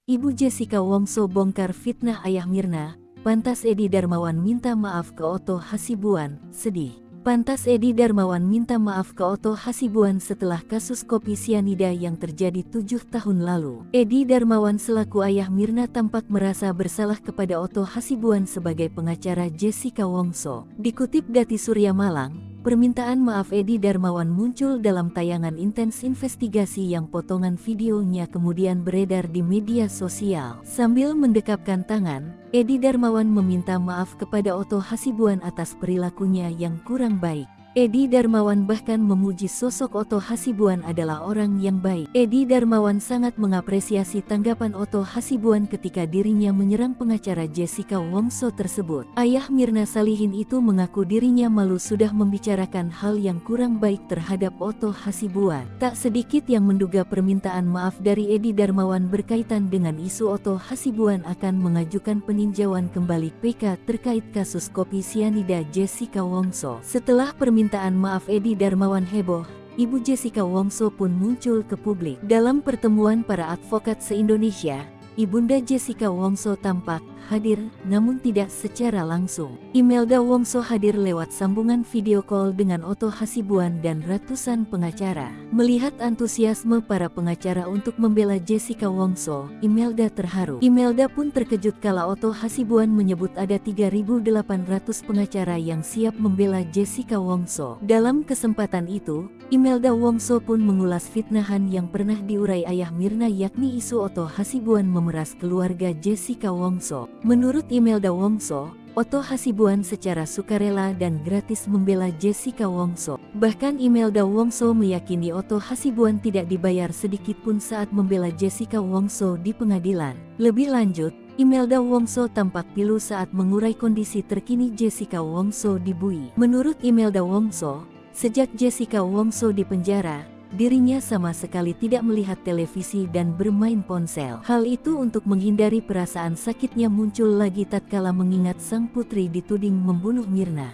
Ibu Jessica Wongso bongkar fitnah ayah Mirna, pantas Edi Darmawan minta maaf ke Otto Hasibuan, sedih. Pantas Edi Darmawan minta maaf ke Otto Hasibuan setelah kasus kopi sianida yang terjadi 7 tahun lalu. Edi Darmawan selaku ayah Mirna tampak merasa bersalah kepada Otto Hasibuan sebagai pengacara Jessica Wongso. Dikutip dari Surya Malang, permintaan maaf Edi Darmawan muncul dalam tayangan intens investigasi yang potongan videonya kemudian beredar di media sosial. Sambil mendekapkan tangan, Edi Darmawan meminta maaf kepada Otto Hasibuan atas perilakunya yang kurang baik. Edi Darmawan bahkan memuji sosok Otto Hasibuan adalah orang yang baik. Edi Darmawan sangat mengapresiasi tanggapan Otto Hasibuan ketika dirinya menyerang pengacara Jessica Wongso tersebut. Ayah Mirna Salihin itu mengaku dirinya malu sudah membicarakan hal yang kurang baik terhadap Otto Hasibuan. Tak sedikit yang menduga permintaan maaf dari Edi Darmawan berkaitan dengan isu Otto Hasibuan akan mengajukan peninjauan kembali PK terkait kasus kopi sianida Jessica Wongso. Setelah permintaan maaf Edi Darmawan heboh, Ibu Jessica Wongso pun muncul ke publik. Dalam pertemuan para advokat se-Indonesia, Ibunda Jessica Wongso tampak hadir, namun tidak secara langsung. Imelda Wongso hadir lewat sambungan video call dengan Otto Hasibuan dan ratusan pengacara. Melihat antusiasme para pengacara untuk membela Jessica Wongso, Imelda terharu. Imelda pun terkejut kala Otto Hasibuan menyebut ada 3.800 pengacara yang siap membela Jessica Wongso. Dalam kesempatan itu, Imelda Wongso pun mengulas fitnahan yang pernah diurai ayah Mirna yakni isu Otto Hasibuan memeras keluarga Jessica Wongso. Menurut Imelda Wongso, Otto Hasibuan secara sukarela dan gratis membela Jessica Wongso. Bahkan Imelda Wongso meyakini Otto Hasibuan tidak dibayar sedikit pun saat membela Jessica Wongso di pengadilan. Lebih lanjut, Imelda Wongso tampak pilu saat mengurai kondisi terkini Jessica Wongso di Bui. Menurut Imelda Wongso, sejak Jessica Wongso di penjara, dirinya sama sekali tidak melihat televisi dan bermain ponsel. Hal itu untuk menghindari perasaan sakitnya muncul lagi tatkala mengingat sang putri dituding membunuh Mirna.